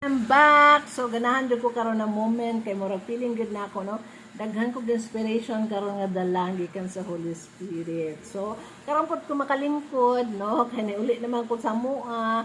I'm back. So ganahan jud ko karon na moment kay murag feeling good na ako, no. Daghan ko inspiration karon nga dalang gikan sa Holy Spirit. So karon pud ko makalingkod, no. Kani uli naman ko sa mua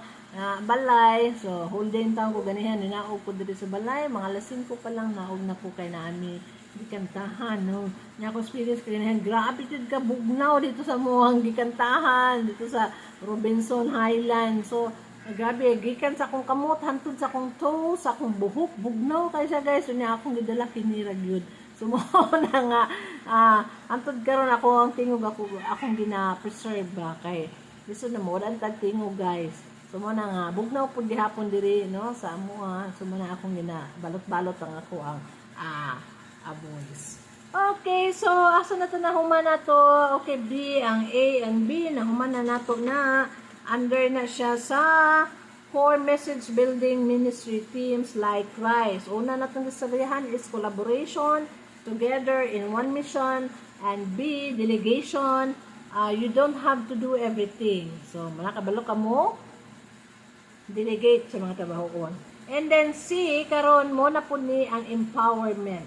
balay. So whole day taon ko ganihan ninaog ko diri sa balay, mga alas 5 pa lang naog na ko kay naami gikantahan, no. Nya ko experience kay ganihan grabe jud ka bugnaw dito sa muang gikantahan dito sa Robinson Highlands. So grabe, gikan sa akong kamot, hantod sa akong toe, sa akong buhok, bugnaw kay siya guys. So niya akong gidala kinirag yun. So mo na nga, hantod karon ako ang tingog akong gina-preserve ba kay gusto na mo, tag tingog guys. So mo na nga, bugnaw po gihapon diri, no, sa amo So mo na akong gina-balot-balot ang ako ang voice. Okay, so asa na to na human na to? Okay, B, ang A and B, na human na nato na. Under na siya sa core message building ministry themes like Christ. Una na itong sabihan is collaboration, together in one mission, and B, delegation. You don't have to do everything. So, manakabalo ka mo, delegate sa mga trabahoon. And then C, karon mo na po ni ang empowerment.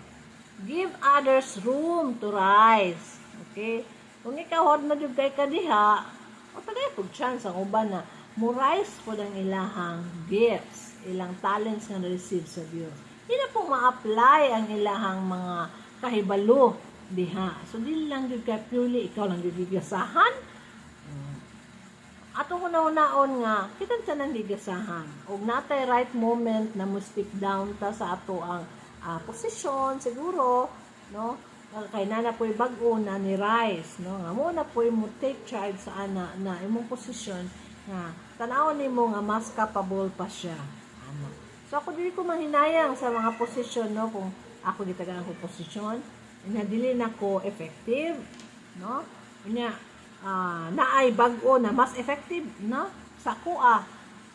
Give others room to rise. Okay? Kung ikaw hod na jud kay kadiha, o tagay pug chance ang uban na mo-rise po ang ilahang gifts, ilang talents nga na-receive sa Dios. Hindi po ma-apply ang ilahang mga kahibalo diha. So, dili lang jud ka purely ikaw lang jud gigasahan. Ato ko naon nga, kitan sa nang gigasahan. Og natay right moment na mo step down ta sa ato ang posisyon, siguro, no? Kay nana po'y bag-o na ni Rise, no? Nga mo na po'y mo take charge sa ana na imong posisyon nga tan-awon nimo nga mas capable pa siya. Ano? So ako dili ko mahinayang sa mga posisyon, no, kung ako gitagaan ko posisyon, nga dili na ko effective, no? Unya naay bag-o na mas effective, no? Sa kuha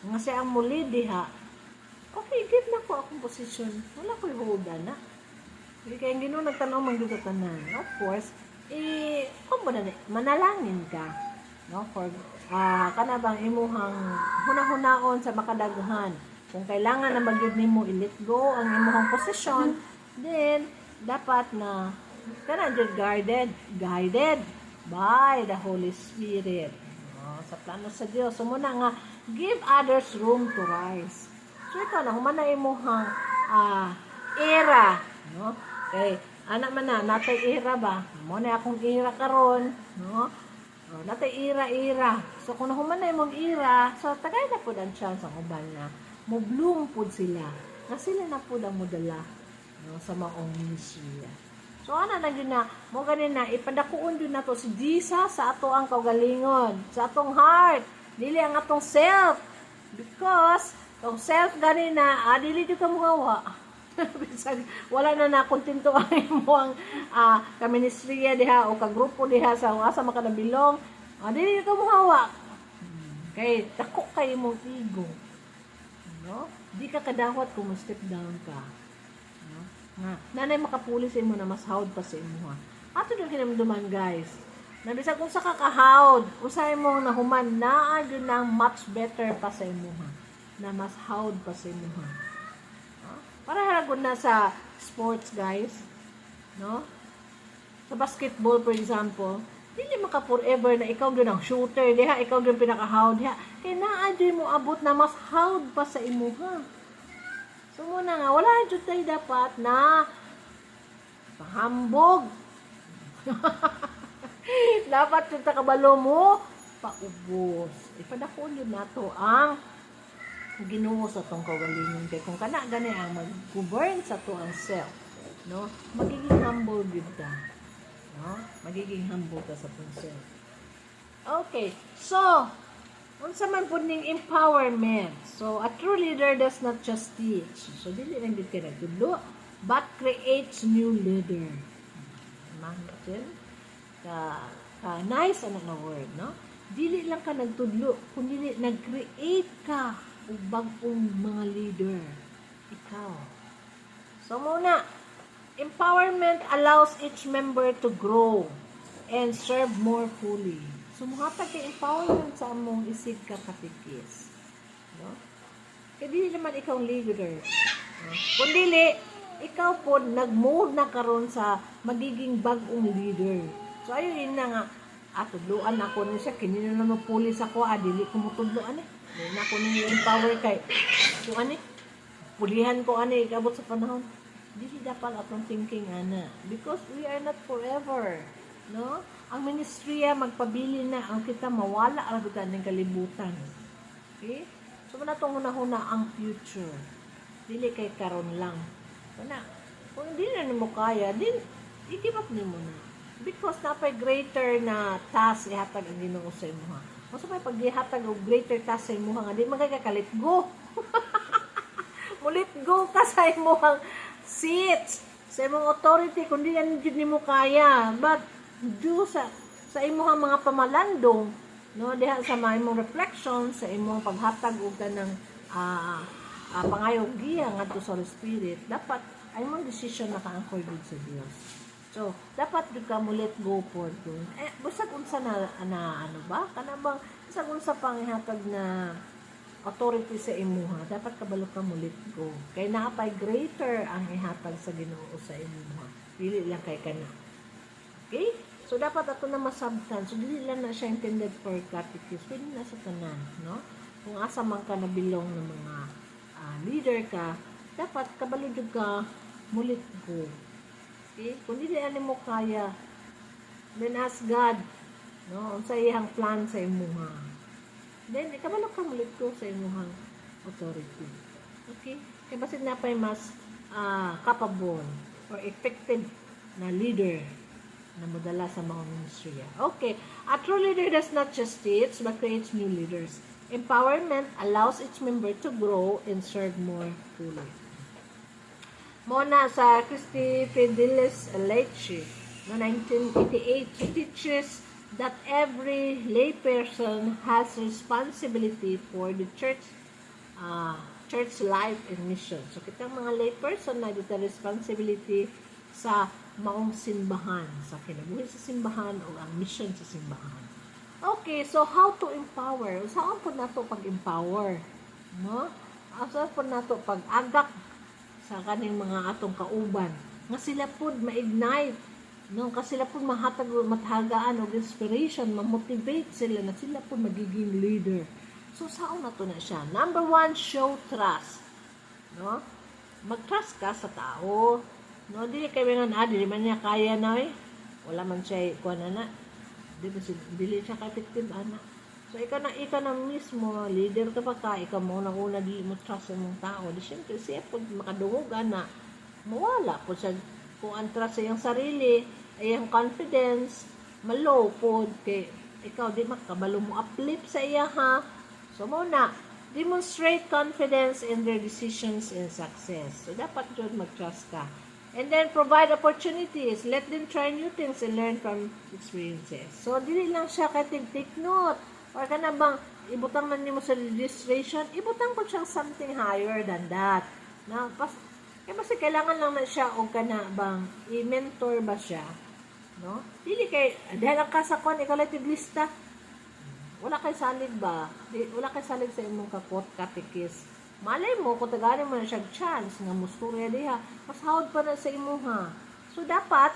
nga siya ang muli diha. Okay, give na ko akong posisyon. Wala ko'y huda na. Kaya ang Ginoo nagtanaw man gyud tanan. Of course, kung manalangin ka, no, for kana bang imuhang hunahunahon sa makadaghan. Kung kailangan na magyud nimo i-let go ang imuhang posisyon, then dapat na kana jud guided by the Holy Spirit. Sa plano sa Dios. So muna nga give others room to rise. So ikaw na human na imuhang era, no? Okay, anak man na, natay ira ba? Mo na akong ira karon, no? Natay ira. So kung nahuman na imong ira, so tagay na pud ang chance ang uban na mo bloom pud sila. Nga sila na pud ang modala, no, sa maong misya. So ana na gyud na mo ganin na ipadakuon jud nato si Jesus sa ato ang kaugalingon, sa atong heart, dili ang atong self. Because tong self ganin na dili jud ka muhawa. Wala na kontento ang imong ka-ministriya diha o ka-grupo diha sa asa makanabilong. Dili ka mo hawak. Kay dako kay imong ego. No? Di ka kadawat kung step down ka. No? Nga nanay makapulis imo na mas hawd pa sa imo. Ato din kinamduman guys. Nabisa kung sa kakahawd, usay mo nahuman naa gyud nang much better pa sa imo. Na mas hawd pa sa imo. Para haragod na sa sports, guys. No? Sa basketball, for example, hindi maka forever na ikaw doon ang shooter, diha, ikaw doon pinaka-hawd, diha. Kaya naadyoy mo abot na mas hawd pa sa imuha. So muna nga, wala dyan tayo dapat na pahambog. Dapat yung takabalo mo, paubos. Ipadakon yun na to ang Ginoo sa tong kaugalingon kay kung kana gani ang mag-govern sa to ang self, no, magiging humble gyud ta, no, magiging humble ka sa tong self. Okay, so unsa man pud ning empowerment? So a true leader does not just teach, so dili lang gyud kay nagtudlo, but creates new leader. Imagine ka nice ano na word, no, dili lang ka nagtudlo kundi nag-create ka ug bag-ong mga leader. Ikaw. So muna, empowerment allows each member to grow and serve more fully. So muhatag kay empowerment sa among isig ka katikis. No? Kaya dili naman ikaw leader. Kung dili, ikaw po nag-move na karon sa magiging bagong leader. So ayun na nga, tudloan ako na siya, kinino na mapulis ako, dili ko mo tudloan eh. Dili na ako nang empower kay, kung pulihan ko ikabot sa panahon. Dili dapat atong thinking because we are not forever. No? Ang ministriya magpabili na ang kita mawala ra gud ning kalibutan. Okay? So na tong hunahuna ang future. Dili kay karon lang. Kung hindi na nimo kaya, din i-give up nimo na. Because napay greater na task ihatag ang Ginoo sa imong. Kung sa may paggihatag og greater task sa imong nga di magagakalit go. Mulit go ka sa imong seats, sa imong authority kung di yan nimo kaya. But do sa imong mga pamalandong, no, diha sa imong reflection sa imong paghatag og kanang pangayog giya ngadto sa Holy Spirit, dapat ay mong decision naka-anchor gud sa Dios. So, dapat jud ka mo let go for dun. Busag unsa na ano ba? Kana bang busag unsa pang ihatag na authority sa imuha, dapat kabalo ka mo let go. Kay naapay greater ang ihatag sa Ginoo sa imuha. Dili lang kay kana. Okay? So, dapat ato na masabtan. So, dili lang na siya intended for catechist. Pwede na sa tanan, no? Kung asa man ka nabilong ng mga leader ka, dapat kabalo jud ka mulit go. Okay? Kung dili ani mo kaya, then ask God, no, unsa iyang plan sa imuha. Then kabalo ka mulit go sa imuhang authority. Okay? Kaya basit na pa'y mas capable or effective na leader na modala sa mga ministry. Okay. A true leader does not just teach but creates new leaders. Empowerment allows each member to grow and serve more fully. Mona sa Christy Fidelis Leche, no, 1988, she teaches that every layperson has responsibility for the church life and mission. So, kitang mga layperson na dito responsibility sa maong simbahan, sa kinabuhi sa simbahan o ang mission sa simbahan. Okay, so how to empower? Saan po nato pag-empower? No? Saan po nato pag-agak sa kaning mga atong kauban? Nga sila po ma-ignite, no? Kasi sila po mathagaan og inspiration, ma-motivate sila na sila po magiging leader. So, saan nato na siya? Number 1, show trust. No? Mag-trust ka sa tao. No, dili kay nga dili man niya kaya na wala man siya kuan na. Dili siya ka-effective ana. So ikaw na mismo leader ka pa ikaw mo na una di mo trust sa mong tao. Di syempre siya pud makadungog ana. Mawala po siya kung ang trust sa iyang sarili, iyang confidence, malo pod kay ikaw di makabalo mo uplift sa iya ha. So mo na demonstrate confidence in their decisions and success. So dapat jud mag-trust ka. And then, provide opportunities. Let them try new things and learn from experiences. So, dili lang siya take note. Or ka na bang, ibutang man mo sa registration, ibutang po siyang something higher than that. Na, kasi kailangan lang na siya o ka na bang, i-mentor ba siya? No? Dili kay, dahil ang kasakon, ikaw lang tiglista. Wala kay salig ba? Wala kay salig sa imong catechist. Malay mo, kung tagarin mo na siya chance nga musturya diha, mas hawad pa na sa imuha. So, dapat,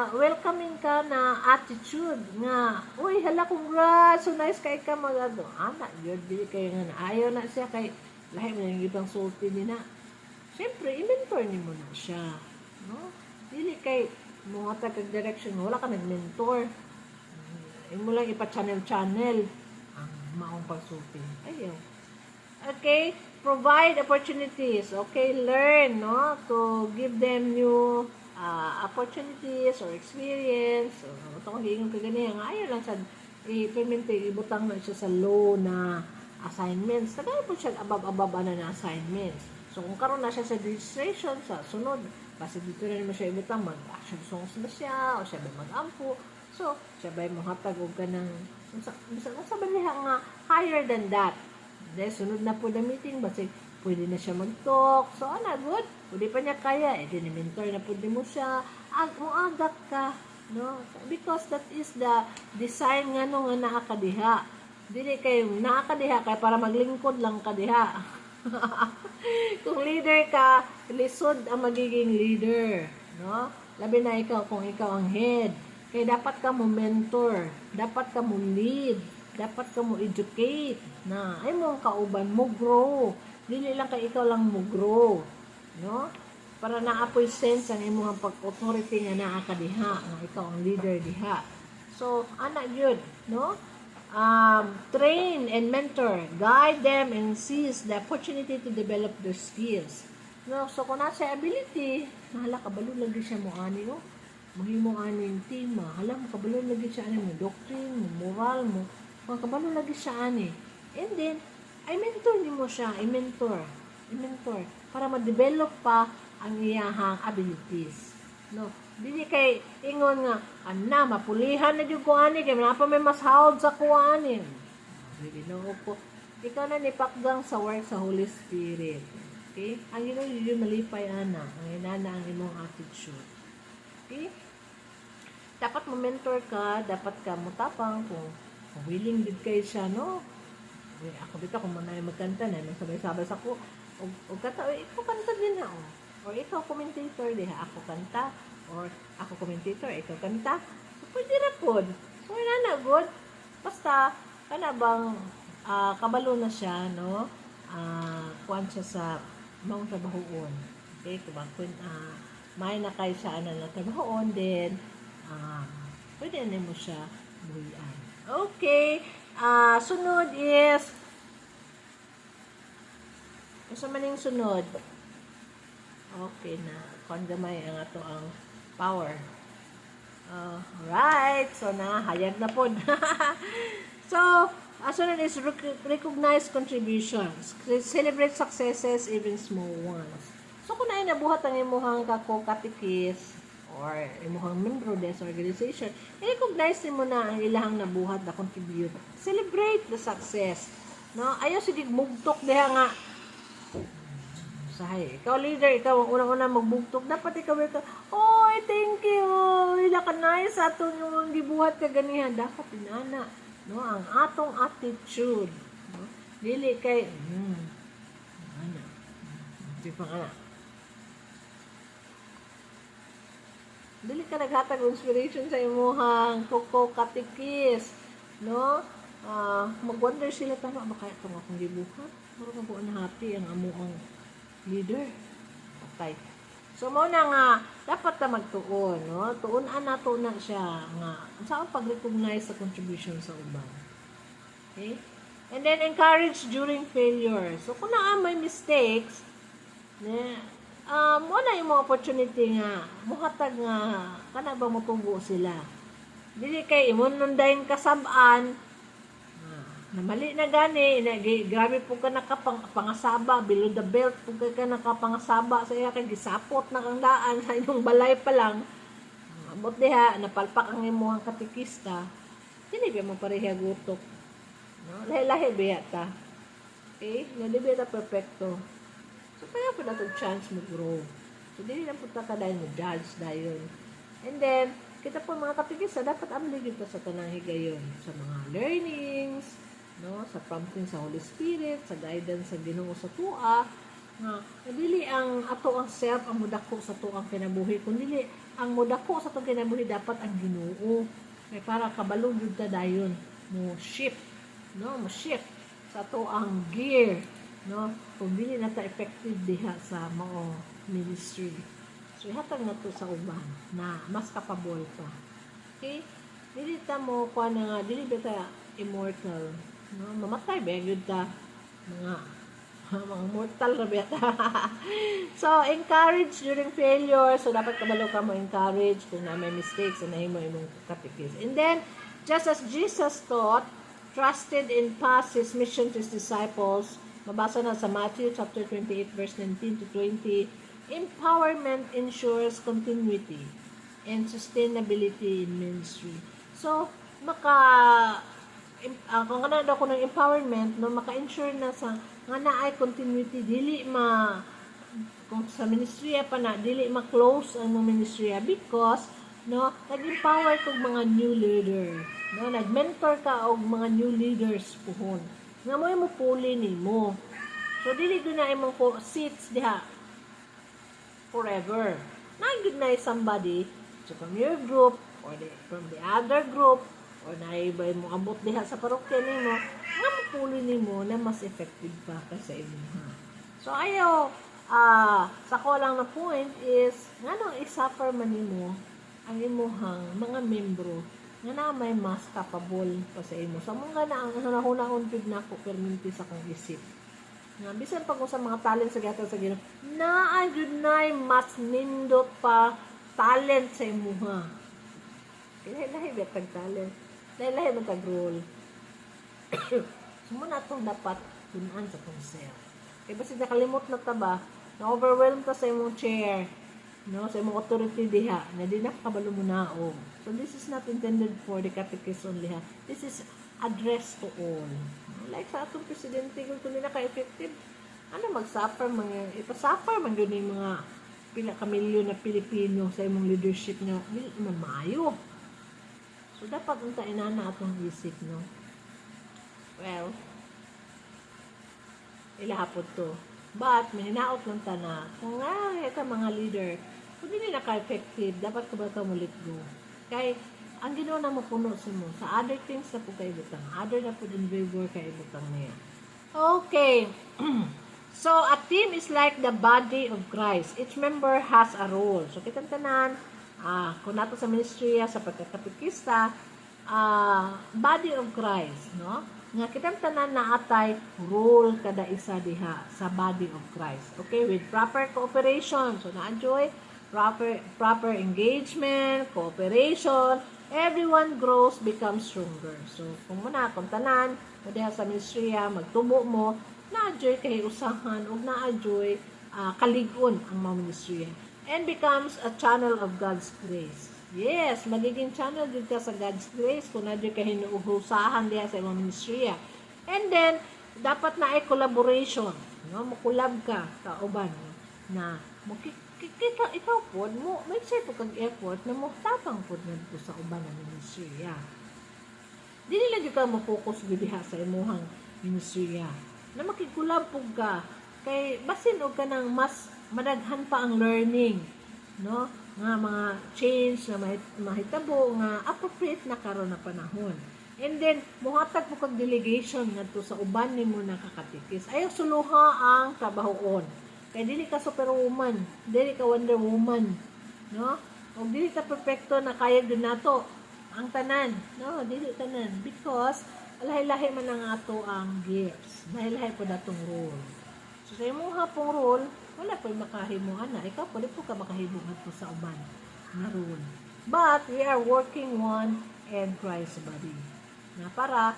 welcoming ka na attitude nga, uy, hala, congrats, so nice kay ka magado. Yun, dili kayo nga ayaw na siya kay, lahi mo yung ibang sulti din na. Siyempre, i-mentor ni mo na siya. No? Dili kay, mga tagag-direction, wala ka nag-mentor. Mo lang ipa-channel ang maong pagsulti. Ayaw. Okay, provide opportunities. Okay, learn, no, to give them new opportunities or experience. So, ito kung hiingon ka ganyan, ayaw lang siya ibutang na siya sa low na assignments. Tagay po siya abab-abab na assignments. So, kung karoon na siya sa registration, sa sunod, kasi dito na naman siya ibutang, mag-action songs na siya, o siya ba mag-ampo. So, siya ba yung mahatag o ka ng, sa balihan nga, higher than that. Then, sunod na po na meeting, basta pwede na siya mag-talk. So, good. Pwede pa niya kaya. Dinimentor na pwede mo siya. Muagak ka. No? Because that is the design nga nung naakadiha. Dili kayo naakadiha kaya para maglingkod lang kadiha. Kung leader ka, lisod ang magiging leader, no? Labi na ikaw kung ikaw ang head. Kaya dapat ka mo mentor, dapat ka mo lead, dapat ka mo educate na ay mo ang kauban mo grow. Dili lang kay ikaw lang mo grow, no? Para naapoy sense ang imong pag-authority nga naa ka diha, nga ikaw ang leader diha. So, ana yun, no? Train and mentor, guide them and seize the opportunity to develop their skills. No, so kung nasa ability, hala kabalo lagi siya mo ani no. Mahimo ani yung tema, hala mo kabalo lagi siya ani mo doctrine, mo moral mo, kabalo lagi siya ani. And then, I mentor nimo siya, i-mentor para ma-develop pa ang iyahang abilities. No, dili kay ingon nga ana mapulihan na jud ko ani kay napa may mas hawd sa kuha ani. Ginoo ko. Ikaw na nipakgang sa work sa Holy Spirit. Okay? Ang Ginoo yun malipay ana, ang inana ang imong attitude. Okay? Dapat mo mentor ka, dapat ka mutapang kung willing din kayo siya, no? Ako dito kung manay magkanta na, sabay-sabay sa ko. O kata, ikaw kanta din na, oh. Or ikaw commentator diha, ako kanta. Or ako commentator, ikaw kanta. So, pwede na po. So, na good. Basta, kana bang kabalo na siya, no? Kuwan siya sa mga trabahoon. Okay, kubang may na kayo sa na trabahoon, then pwede na mo siya buhian. Okay, sunod is asa man yung sunod? Okay na. Kung gamay ang ato ang power. Right. So, hayag na po. So, sunod is recognize contributions. Celebrate successes, even small ones. So, kung nabuhat ang imuhang katikis or imuhang membro des organization, i-recognize mo na ang ilahang nabuhat na contribute. Celebrate the success. No? Ayaw sige mugtok diha nga sahay. Ikaw leader, ikaw ang unang-una magbugtok. Dapat ikaw oy, thank you. Ila ka nice ato yung gibuhat ka ganihan. Dapat inana. No? Ang atong attitude. No? Dili kay, ano. Di pa ka. Dili ka naghatag inspiration sa imuhang koko katikis. No? Mag-wonder sila, tama ba kaya itong akong gibuhat? Mura ka po na happy ang amuang leader. Okay. So, muna nga, dapat na magtuon, no? Tuunan na siya nga. Saan pag-recognize sa contribution sa uban. Okay? And then, encourage during failure. So, kung may mistakes, muna yung mga opportunity nga, muhatag nga, kana ba matubo sila. Dili kay, imunundahin kasabaan, na mali na gani, grabe po ka nakapangasaba, below the belt po ka nakapangasaba sa iya kay gisapot na kang daan sa inyong balay pa lang. Abot diha, napalpak ang imuhang katikista, dili ba mo pareha gutok. No? Lahi-lahi biya ta. Okay? Nga di biya ta perfecto. So, kaya po na itong chance mo grow. So, dili na po ta ka dahil mo judge dahil. And then, kita po mga katikista, dapat amligid pa sa tanang higayon. Sa mga learnings, no, sa prompting sa Holy Spirit, sa guidance sa Ginoo sa tua, nga dili ang ato ang self ang mudako sa tuang kinabuhi, kundi ang mudako sa tuang kinabuhi dapat ang Ginoo. Kay para kabalo jud ta dayon mo shift, no, mo shift sa tuang gear, no, kung dili na ta effective diha sa mao ministry. So ihatag na to sa uban na mas kapabol pa. Okay? Dili ta mo kuha na nga, dili ba ta immortal. No, mamatay ba yun ta mga mortal na ba So, encourage during failure. So, dapat kabalo ka mo encourage kung na may mistakes na mo imong katikis. And then, just as Jesus taught, trusted and passed His mission to His disciples, mabasa na sa Matthew chapter 28 verse 19 to 20, empowerment ensures continuity and sustainability in ministry. So, kung ano daw ko ng empowerment, no, maka-ensure na sa nga naay continuity, dili kung sa ministrya pa na, dili ma-close ang mga ministrya because, no, nag-empower kong mga new leader, no, nag-mentor ka og mga new leaders puhon. Nga mo puli nimo. So dili gyud na imong ko seats diha forever. Nagud na somebody so from your group or from the other group or naibay mo abot diha sa parokya nimo nga mapuli nimo na mas effective pa sa imo. So ayo sa ko lang na point is nganong i-suffer man nimo ang imuhang mga membro nga na may mas capable pa sa imo. So mga na ang hunahon pud nako perminti sa kong isip. Nga bisan pag sa mga talent sa gatag sa Ginoo na gyud nay mas nindot pa talent sa imuha. Lahi-lahi betag talent. Lahi-lahi man tag role. Sumuna itong dapat tunan sa itong self. Kaya basta nakalimot na taba, na-overwhelm ka sa imong chair, no, sa imong authority diha, na di nakakabalo mo naong. So this is not intended for the catechist only ha. This is addressed to all. Like sa atong presidente, kung hindi naka-effective, mag-suffer, ipasuffer man yun yung mga pila kamilyon na Pilipino sa imong leadership na maayo. So, dapat unta inana atong isip, no? Well, ilahapod to. But, maninaot lang ta na, kung ito mga leader, kung hindi naka-effective, dapat ka ba ito mo let go? Kaya, ang ginawa na mo puno sa mo, sa other things na po kayo butang, other na po in favor kayo butang niya. Okay. So, a team is like the body of Christ. Each member has a role. So, kitang tanan, kung nato sa ministry, sa pagkakapikista, body of Christ, no? Nga kitang tanan na atay role kada isa diha sa body of Christ. Okay, with proper cooperation. So, na-enjoy proper engagement, cooperation, everyone grows, becomes stronger. So, kung tanan, o diha sa ministry, magtubo mo, na-enjoy kay usahan, o na-enjoy kaligon ang mga ministry. And becomes a channel of God's grace. Yes, magiging channel din ka sa God's grace kung na-enjoy ka hinuusahan diha sa mga ministry. And then, dapat na ay collaboration. No? Makulab ka, kauban, na kita ikaw po mo may say po kag effort na mo tapang po ngadto sa uban ng ministriya. Dili lang gyud ka mo focus gyud diha sa imuhang ministriya. Na makigulab pug ka kay basin og kanang mas madaghan pa ang learning, no? Nga mga change na mahitabo nga appropriate na karon na panahon. And then muhatag mo kag delegation ngadto sa uban nimo na kakatikis. Ayaw suluha ang trabahoon. Kaya dili ka superwoman, dili ka Wonder Woman, no? O dili ka perfecto na kaya din nato ang tanan, no? Dili tanan because lahi-lahi man ang ato ang gifts, lahi-lahi po datong role. So sa imong hapong role, wala po makahimo ana, ikaw pwede po ka makahimo adto sa uban na role. But we are working one and Christ body. Na para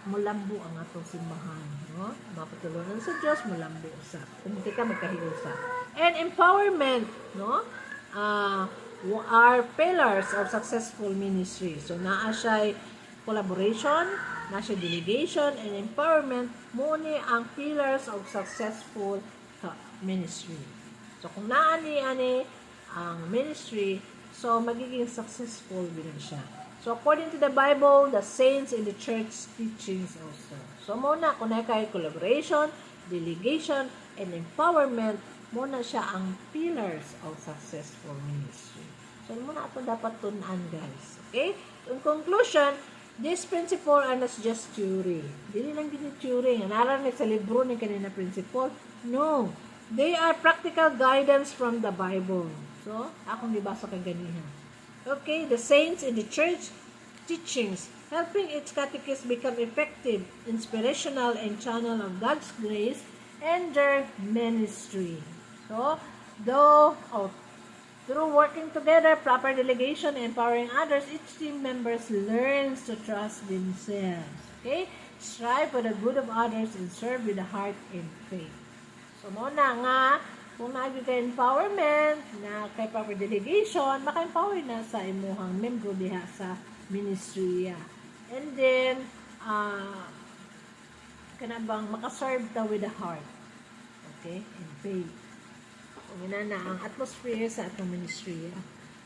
mulambo ang atong simbahan, no? Mapatulungan sa Dios, mulambo usap. Kung hindi ka magkahiusa. And empowerment, no? Are pillars of successful ministry. So naa siya collaboration, naa siya delegation, and empowerment mo ni ang pillars of successful ministry. So kung naa ni ang ministry, so magiging successful din siya. So, according to the Bible, the saints in the church teachings also. So, muna, kung kay collaboration, delegation, and empowerment, muna siya ang pillars of successful ministry. So, muna ito dapat tunan, guys. Okay? In conclusion, these principles are not just theory. Dili lang din theory. Naranig sa libro ng kanina principle. No. They are practical guidance from the Bible. So, akong libasa kang ganihan. Okay, the saints in the church teachings, helping its catechists become effective, inspirational, and channel of God's grace and their ministry. So, through working together, proper delegation, empowering others, each team members learns to trust themselves. Okay, strive for the good of others and serve with the heart and faith. So, muna nga, kung nagiging empowerment na kay proper delegation, maka-empower na sa imuhang membro diha sa ministry. And then, kanabang makaserve ta with the heart. Okay? And faith. Kung ina na ang atmosphere sa atong ministry.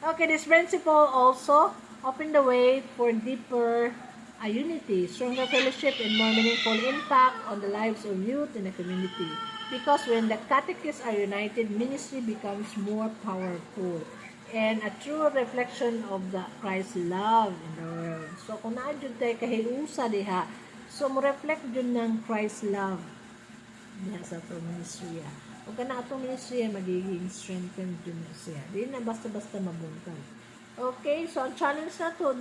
Okay, this principle also open the way for deeper a unity, stronger fellowship, and more meaningful impact on the lives of youth in the community. Because when the catechists are united, ministry becomes more powerful and a true reflection of the Christ's love in the world. So, kung naadyo tayo kahiusa diha, so mo reflect dun ng Christ's love diha sa itong ministry. O ka na itong ministry, magiging strengthened dun na siya. Di na basta-basta mabuntag. Okay, so ang challenge na to,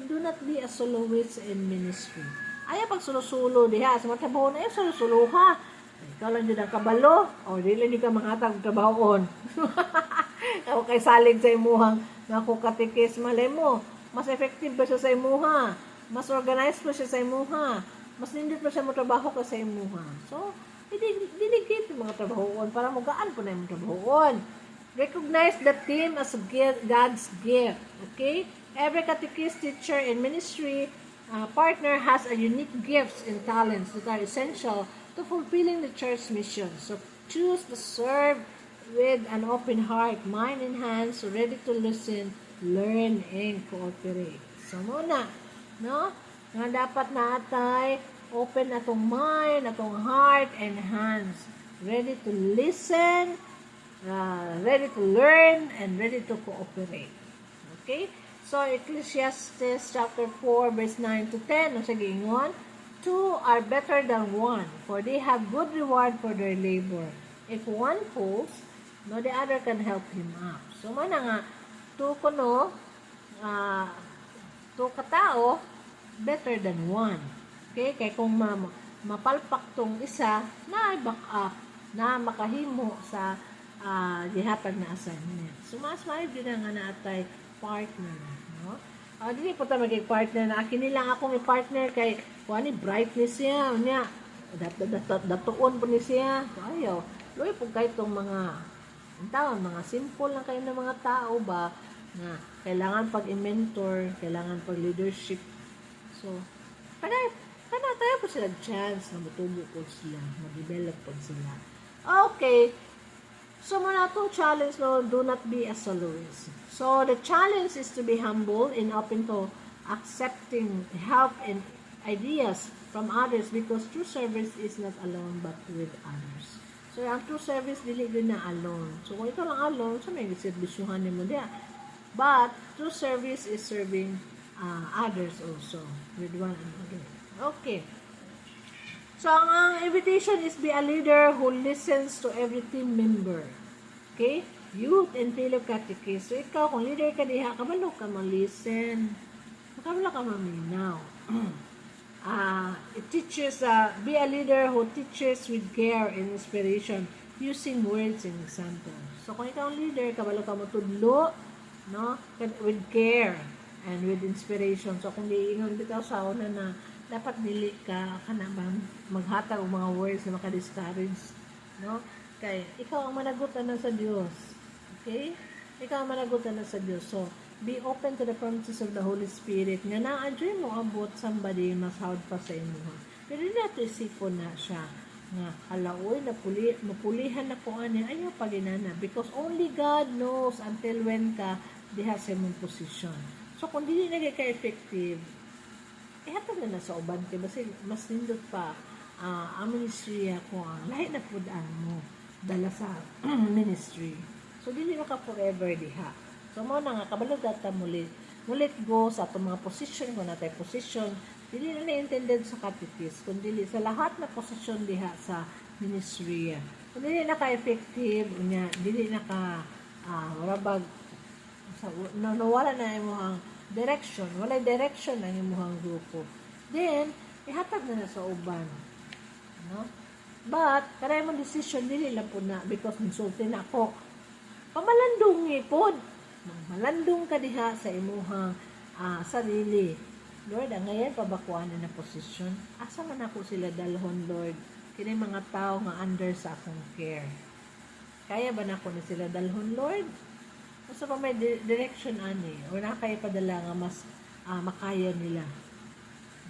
do not be a soloist in ministry. Ayaw pag sulo-sulo diha, sa mga trabaho na, sulo-sulo ha. Ikaw lang dyan ang kabalo, o di lang di ka makatag trabahoon. O kay salig sa imuhang naku katikis, malay mo, mas effective ba siya sa imuha? Mas organized pa siya sa imuha? Mas nindot pa siya mo trabaho ka sa imuha? So, delegate yung mga trabahoon para magaan po na yung trabahoon. Recognize the team as God's gift. Okay? Every catechist, teacher, and ministry partner has a unique gifts and talents that are essential to fulfilling the church mission. So, choose to serve with an open heart, mind, and hands, ready to listen, learn, and cooperate. So, muna, no? Nga dapat na atay open atong mind, atong heart, and hands. Ready to listen, ready to learn, and ready to cooperate. Okay? So, Ecclesiastes chapter 4, verse 9 to 10, no, sige, ingon, two are better than one, for they have good reward for their labor. If one falls, no, the other can help him up. So, mana nga, two katao, better than one. Okay? Kaya kung mapalpak tong isa, na back up, na makahimo sa gihatag na assignment. So, mas din nga na atay partner. No? Dili po tayo maging partner na akin nilang akong i-partner kay kuani brightness siya niya datuon po ni siya so, ayaw luwi po kayo itong mga mga simple lang kayo ng mga tao ba na kailangan pag-mentor, kailangan pag-leadership. So kana tayo po sila chance na matubo po sila, mag-develop po sila. Okay, so muna itong challenge, no, do not be a soloist. So, the challenge is to be humble and open to accepting help and ideas from others because true service is not alone but with others. So, ang true service, dili din na alone. So, kung ikaw lang alone, so may serbisyuhan mo diya. But, true service is serving others also with one another. Okay. So, ang invitation is be a leader who listens to every team member. Okay? Youth and fellow catechists. So, ikaw, kung leader ka diha, kabalo ka ma-listen. Kabalo ka maminaw. It teaches, be a leader who teaches with care and inspiration using words and examples. So, kung ikaw ang leader, kabalo ka matudlo, no? With care and with inspiration. So, kung diingon bitaw sa una na dapat dili ka kanabang maghatag og mga words na maka-discourage, no? Kay ikaw ang managutan na sa Dios. Okay? Ikaw ang managutan na sa Dios. So, be open to the promises of the Holy Spirit nga na-adjoy mo abot somebody mas hard pa sa imo. Pero nato isipon na siya nga alaoy na mapulihan na ko ani ayaw paginana because only God knows until when ka diha sa imong position. So, kung dili na ka effective, ihatag na sa uban kay mas nindot pa ang ministry ko lahi na pudaan mo dala sa ministry. So, dili na ka forever diha. So, mo na nga, kabalo data mulit go sa itong mga position, kung natay position, dili na na-intended sa catechist, kundi sa lahat na position diha sa ministry. Kung dili na ka-effective, dili na ka rabag, nawala na yung direction, walay direction ang imuhang grupo. Then, ihatag na sa uban. No? But, karay mo decision, dili lang po na, because insulti na ako. Pamalandong ipod. Malandong ka diha sa imuhang sarili. Lord, ngayon pabakuan na posisyon. Asa man ako sila dalhon, Lord? Kini mga tao nga under sa akong care. Kaya ba na ako ni sila dalhon, Lord? Basta pa may direction ani. O na kaya padala nga mas makaya nila.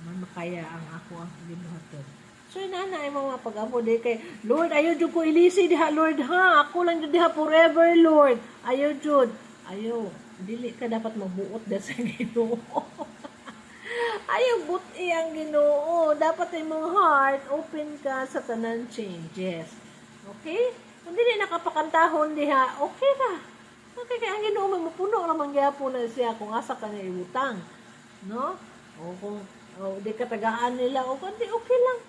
Makaya ang ako ang gibuhaton. So, inana ay mga pag-amo di kay, Lord, ayaw jud ko ilisi diha, Lord, ha? Ako lang jud diha forever, Lord. Ayaw jud. Ayaw. Dili ka dapat magbuot da sa Ginoo. Ayaw buti ang Ginoo. Dapat ay mong heart, open ka sa tanan changes. Okay? Kung dili nakapakantahon diha, okay ra. Okay, kaya ang Ginoo mapuno ra man gyapon na siya kung asa ka na iutang. No? O kung di ka tagaan nila, o kundi okay lang.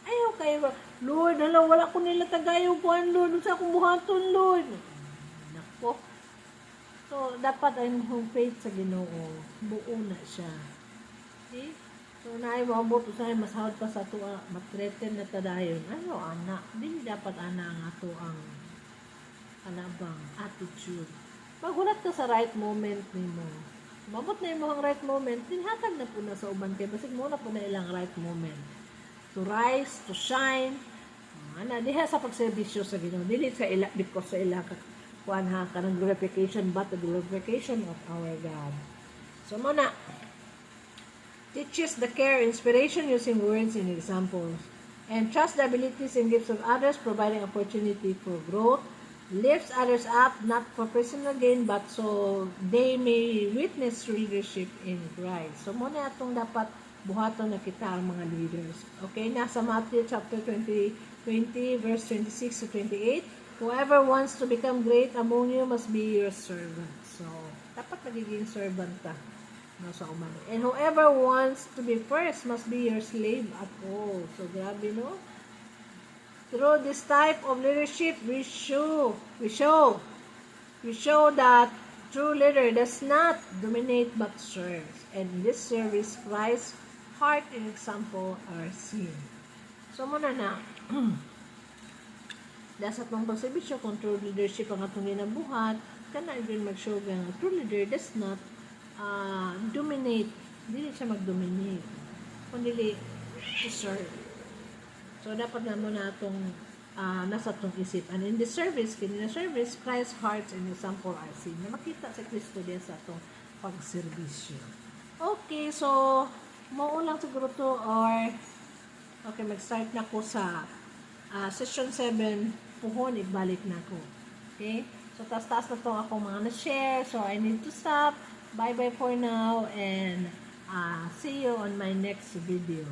Ayaw kayo, Lord, wala ko nila tagayo kuan, Lord, sa akong buhaton, Lord. Nako. So, dapat ay mong faith sa Ginoo. Buo na siya. Okay? So, naay mo ambot usahay masahod pa sa ato matreten na tadayon. Ano, anak? Dili dapat ana ang ato ang kanabang attitude. Paghulat ka sa right moment nimo. Mabot na imo ang right moment, dinhatag na po na sa uban kay basig mo na po na ilang right moment. To rise, to shine. Ana diha sa pagserbisyo sa Ginoo. Dili sa ila because sa ila ka kuan ha kanang glorification but the glorification of our God. So muna teaches the care, inspiration using words and examples, and trust the abilities and gifts of others, providing opportunity for growth, lifts others up not for personal gain but so they may witness leadership in Christ. So muna atong dapat buhaton na kita ang mga leaders. Okay, nasa Matthew chapter 20 verse 26 to 28. Whoever wants to become great among you must be your servant. So, dapat magiging servant ka. No, sa uman. And whoever wants to be first must be your slave at all. So, grabe, no? Through this type of leadership, we show that true leader does not dominate but serves. And in this service, Christ's heart and example are seen. So, muna na. Dasa itong pagsibisyo, kung true leadership ang atong ginabuhat, kana din mag-show nga true leader does not dominate. Dili siya mag-dominate. Kundi to serve. So, dapat na muna itong nasa itong isip. And in the service, Christ's heart and example are seen. Na makita si Kristo diya sa itong pagserbisyo. Okay, so, maulang siguro to or okay, mag-start na ko sa session 7 puhon, ibalik na ko. Okay? So, taas-taas na to akong mga na-share. So, I need to stop. Bye-bye for now and see you on my next video.